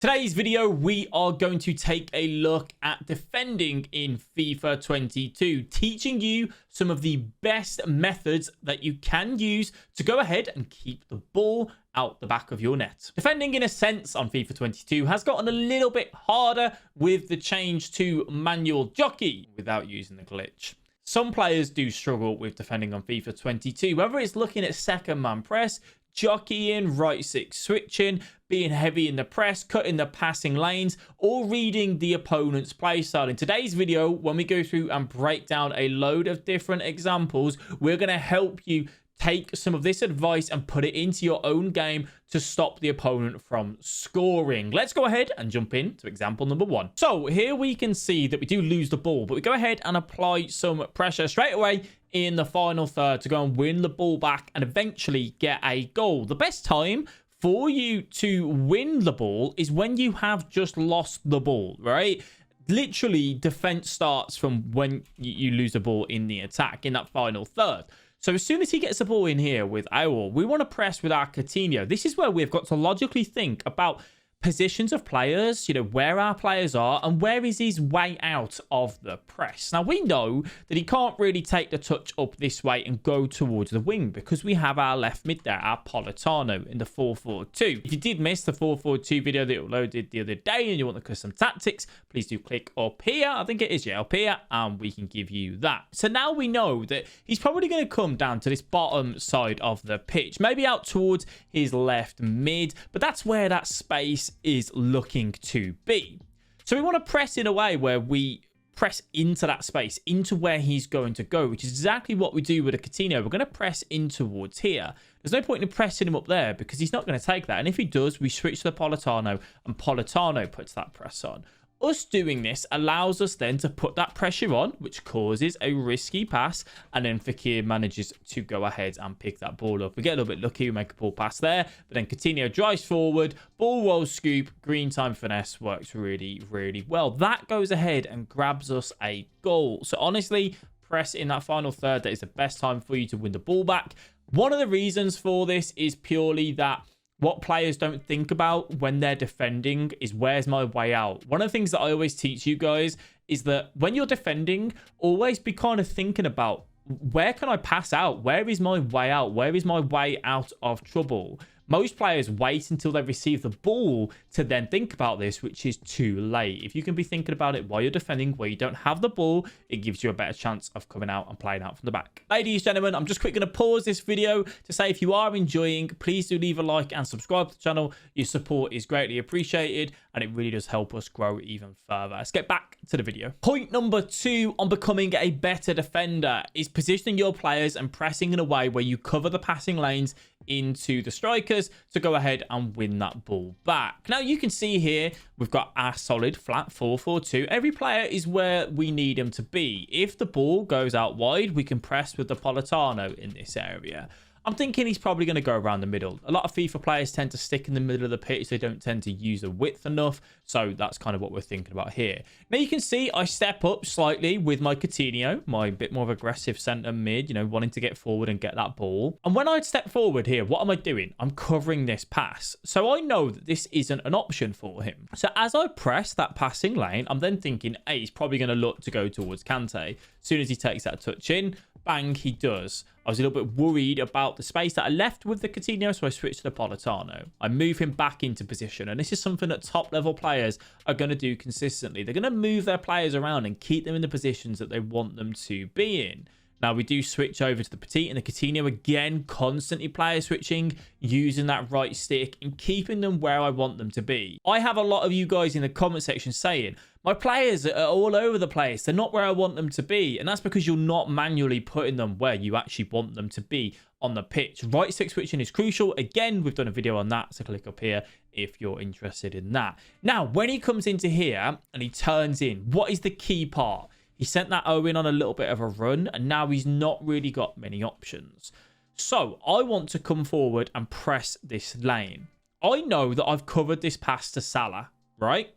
Today's video, we are going to take a look at defending in FIFA 22, teaching you some of the best methods that you can use to go ahead and keep the ball out the back of your net. Defending, in a sense, on FIFA 22 has gotten a little bit harder with the change to manual jockey without using the glitch. Some players do struggle with defending on FIFA 22, whether it's looking at second man press, jockeying, right six switching, being heavy in the press, cutting the passing lanes, or reading the opponent's play style. In today's video, when we go through and break down a load of different examples, we're going to help you take some of this advice and put it into your own game to stop the opponent from scoring. Let's go ahead and jump into example number one. So here we can see that we do lose the ball, but we go ahead and apply some pressure straight away in the final third to go and win the ball back and eventually get a goal. The best time for you to win the ball is when you have just lost the ball, right? Literally, defense starts from when you lose the ball in the attack in that final third. So as soon as he gets the ball in here with Aouar, we want to press with our Coutinho. This is where we've got to logically think about positions of players, where our players are and where is his way out of the press. Now, we know that he can't really take the touch up this way and go towards the wing because we have our left mid there, our Politano in the 4-4-2. If you did miss the 4-4-2 video that uploaded the other day and you want the custom tactics, please do click up here. I think it is, up here, and we can give you that. So now we know that he's probably going to come down to this bottom side of the pitch, maybe out towards his left mid, but that's where that space is looking to be. So we want to press in a way where we press into that space, into where he's going to go, which is exactly what we do with a Coutinho. We're going to press in towards here. There's no point in pressing him up there because he's not going to take that. And if he does, we switch to the Politano and Politano puts that press on. Us doing this allows us then to put that pressure on, which causes a risky pass, and then Fekir manages to go ahead and pick that ball up. We get a little bit lucky, we make a ball pass there, but then Coutinho drives forward, ball roll scoop, green time finesse works really, really well. That goes ahead and grabs us a goal. So honestly, press in that final third. That is the best time for you to win the ball back. One of the reasons for this is purely that what players don't think about when they're defending is where's my way out. One of the things that I always teach you guys is that when you're defending, always be kind of thinking about where can I pass out? Where is my way out? Where is my way out of trouble? Most players wait until they receive the ball to then think about this, which is too late. If you can be thinking about it while you're defending, where you don't have the ball, it gives you a better chance of coming out and playing out from the back. Ladies and gentlemen, I'm just quick going to pause this video to say if you are enjoying, please do leave a like and subscribe to the channel. Your support is greatly appreciated and it really does help us grow even further. Let's get back to the video. Point number 2 on becoming a better defender is positioning your players and pressing in a way where you cover the passing lanes into the strikers to go ahead and win that ball back. Now you can see here we've got our solid flat 4-4-2. Every player is where we need him to be. If the ball goes out wide, we can press with the Politano in this area. I'm thinking he's probably going to go around the middle. A lot of FIFA players tend to stick in the middle of the pitch. They don't tend to use the width enough. So that's kind of what we're thinking about here. Now you can see I step up slightly with my Coutinho, my bit more of aggressive centre mid, wanting to get forward and get that ball. And when I step forward here, what am I doing? I'm covering this pass. So I know that this isn't an option for him. So as I press that passing lane, I'm then thinking, hey, he's probably going to look to go towards Kante. As soon as he takes that touch in, bang, he does. I was a little bit worried about the space that I left with the Coutinho, so I switched to the Politano. I move him back into position, and this is something that top-level players are going to do consistently. They're going to move their players around and keep them in the positions that they want them to be in. Now, we do switch over to the Petit and the Coutinho again, constantly player switching, using that right stick and keeping them where I want them to be. I have a lot of you guys in the comment section saying, my players are all over the place. They're not where I want them to be. And that's because you're not manually putting them where you actually want them to be on the pitch. Right stick switching is crucial. Again, we've done a video on that, so click up here if you're interested in that. Now, when he comes into here and he turns in, what is the key part? He sent that Owen on a little bit of a run, and now he's not really got many options. So I want to come forward and press this lane. I know that I've covered this pass to Salah, right?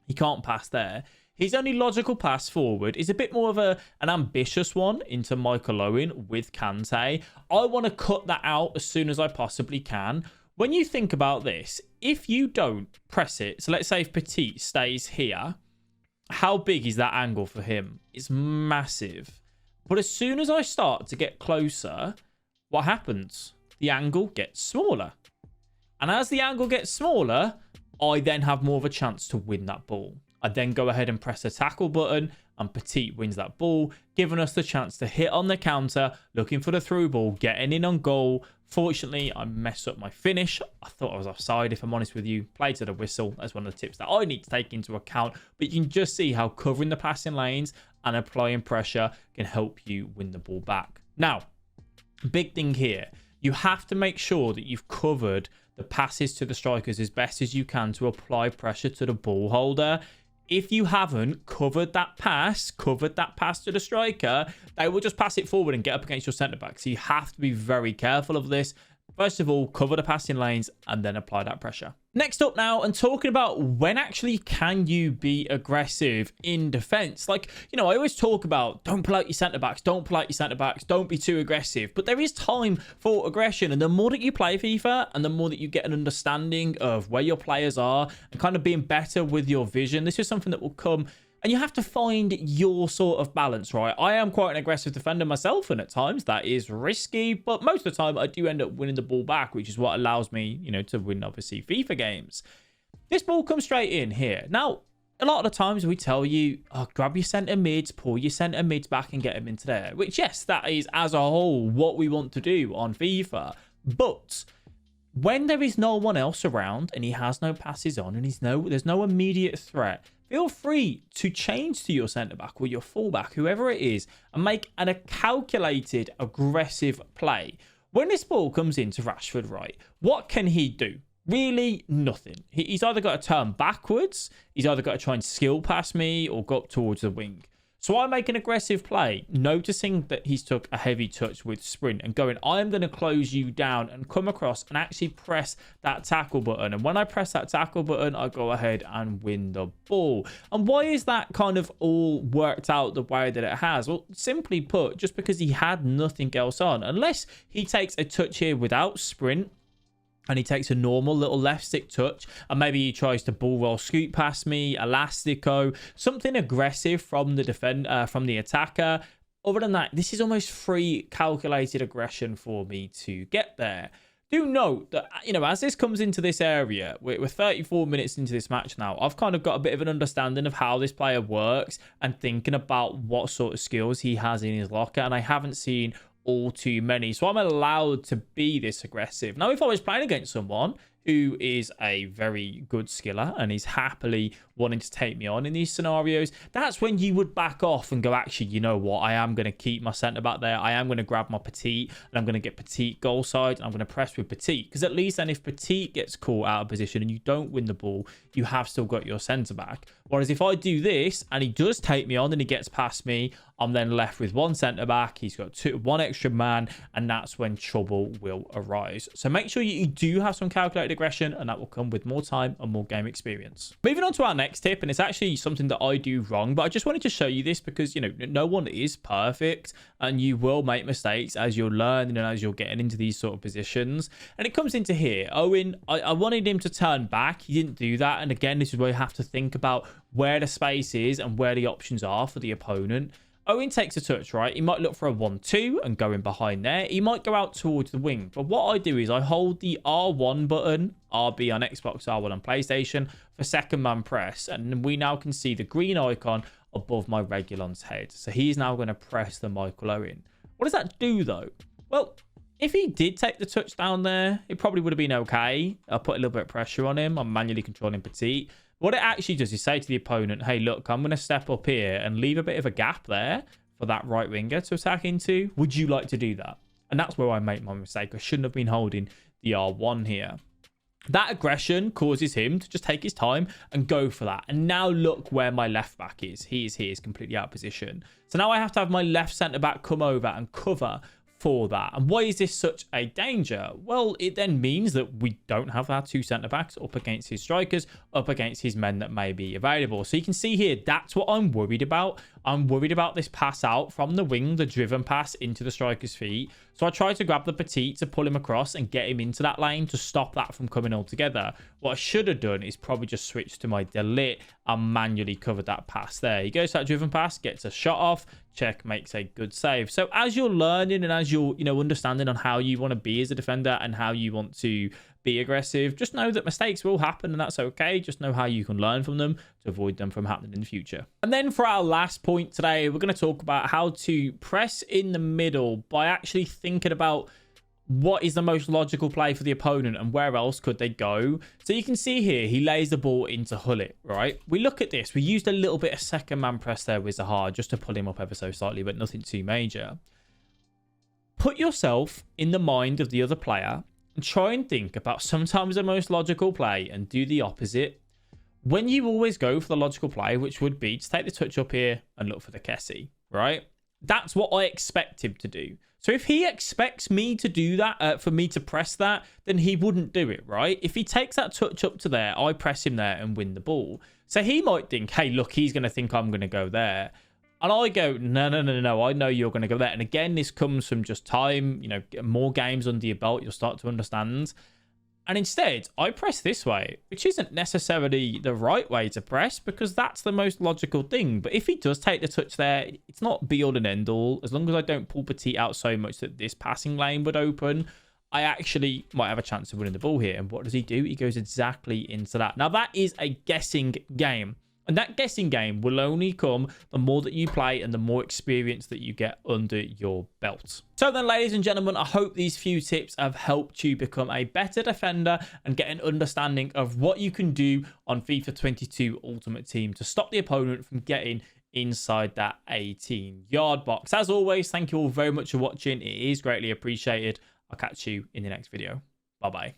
He can't pass there. His only logical pass forward is a bit more of an ambitious one into Michael Owen with Kante. I want to cut that out as soon as I possibly can. When you think about this, if you don't press it, so let's say if Petit stays here, how big is that angle for him? It's massive. But as soon as I start to get closer, what happens? The angle gets smaller. And as the angle gets smaller, I then have more of a chance to win that ball. I then go ahead and press the tackle button and Petit wins that ball, giving us the chance to hit on the counter, looking for the through ball, getting in on goal. Fortunately, I messed up my finish. I thought I was offside, if I'm honest with you. Play to the whistle. That's one of the tips that I need to take into account. But you can just see how covering the passing lanes and applying pressure can help you win the ball back. Now, big thing here. You have to make sure that you've covered the passes to the strikers as best as you can to apply pressure to the ball holder. If you haven't covered that pass to the striker, they will just pass it forward and get up against your centre-back. So you have to be very careful of this. First of all, cover the passing lanes and then apply that pressure. Next up now, and talking about when actually can you be aggressive in defense. Like, you know, I always talk about don't pull out your centre-backs, don't pull out your centre-backs, don't be too aggressive. But there is time for aggression. And the more that you play FIFA and the more that you get an understanding of where your players are and kind of being better with your vision, this is something that will come. And you have to find your sort of balance, right? I am quite an aggressive defender myself, and at times that is risky, but most of the time I do end up winning the ball back, which is what allows me, you know, to win, obviously, FIFA games. This ball comes straight in here. Now, a lot of the times we tell you, oh, grab your centre mids, pull your centre mids back and get them into there, which, yes, that is, as a whole, what we want to do on FIFA. But when there is no one else around and he has no passes on and there's no immediate threat, feel free to change to your centre-back or your full-back, whoever it is, and make a calculated, aggressive play. When this ball comes into Rashford, right, what can he do? Really, nothing. He's either got to turn backwards, he's either got to try and skill pass me or go up towards the wing. So I make an aggressive play, noticing that he's took a heavy touch with sprint and going, I am going to close you down and come across and actually press that tackle button. And when I press that tackle button, I go ahead and win the ball. And why is that kind of all worked out the way that it has? Well, simply put, just because he had nothing else on, unless he takes a touch here without sprint, and he takes a normal little left stick touch, and maybe he tries to ball roll scoot past me, elastico, something aggressive from the attacker. Other than that, this is almost free calculated aggression for me to get there. Do note that, you know, as this comes into this area, we're 34 minutes into this match now. I've kind of got a bit of an understanding of how this player works and thinking about what sort of skills he has in his locker, and I haven't seen all too many, so I'm allowed to be this aggressive. Now, if I was playing against someone who is a very good skiller and is happily wanting to take me on in these scenarios, that's when you would back off and go, actually, you know what, I am going to keep my centre back there, I am going to grab my Petit, and I'm going to get Petit goal side, and I'm going to press with Petit, because at least then if Petit gets caught out of position and you don't win the ball, you have still got your centre back. Whereas if I do this and he does take me on and he gets past me, I'm then left with one centre back, he's got one extra man, and that's when trouble will arise. So make sure you do have some calculated aggression, and that will come with more time and more game experience. Moving on to our next tip, and it's actually something that I do wrong, but I just wanted to show you this because, you know, no one is perfect and you will make mistakes as you're learning and as you're getting into these sort of positions. And it comes into here. Owen, I wanted him to turn back. He didn't do that. And again, this is where you have to think about where the space is and where the options are for the opponent. Owen takes a touch, right? He might look for a 1-2 and go in behind there. He might go out towards the wing. But what I do is I hold the R1 button, RB on Xbox, R1 on PlayStation, for second man press. And we now can see the green icon above my Regulon's head. So he's now going to press the Michael Owen. What does that do, though? Well, if he did take the touchdown there, it probably would have been okay. I'll put a little bit of pressure on him. I'm manually controlling Petit. What it actually does is say to the opponent, hey, look, I'm going to step up here and leave a bit of a gap there for that right winger to attack into. Would you like to do that? And that's where I make my mistake. I shouldn't have been holding the R1 here. That aggression causes him to just take his time and go for that. And now look where my left back is. He is here. He's completely out of position. So now I have to have my left centre back come over and cover for that. And why is this such a danger? Well, it then means that we don't have our two centre backs up against his strikers, up against his men that may be available. So you can see here, that's what I'm worried about. I'm worried about this pass out from the wing, the driven pass into the striker's feet. So I try to grab the petite to pull him across and get him into that lane to stop that from coming altogether. What I should have done is probably just switch to my delete and manually covered that pass there. He goes to that driven pass, gets a shot off, check, makes a good save. So as you're learning and as you're, understanding on how you want to be as a defender and how you want to be aggressive, just know that mistakes will happen and that's okay. Just know how you can learn from them to avoid them from happening in the future. And then for our last point today, we're going to talk about how to press in the middle by actually thinking about what is the most logical play for the opponent and where else could they go. So you can see here, he lays the ball into Hullet, right? We look at this. We used a little bit of second man press there with Zaha just to pull him up ever so slightly, but nothing too major. Put yourself in the mind of the other player and try and think about sometimes the most logical play and do the opposite. When you always go for the logical play, which would be to take the touch up here and look for the Kessie, right? That's what I expect him to do. So if he expects me to do that, for me to press that, then he wouldn't do it, right? If he takes that touch up to there, I press him there and win the ball. So he might think, hey, look, he's going to think I'm going to go there. And I go, no, I know you're going to go there. And again, this comes from just time, more games under your belt, you'll start to understand. And instead, I press this way, which isn't necessarily the right way to press because that's the most logical thing. But if he does take the touch there, it's not be all and end all. As long as I don't pull Petite out so much that this passing lane would open, I actually might have a chance of winning the ball here. And what does he do? He goes exactly into that. Now, that is a guessing game. And that guessing game will only come the more that you play and the more experience that you get under your belt. So then, ladies and gentlemen, I hope these few tips have helped you become a better defender and get an understanding of what you can do on FIFA 22 Ultimate Team to stop the opponent from getting inside that 18-yard box. As always, thank you all very much for watching. It is greatly appreciated. I'll catch you in the next video. Bye-bye.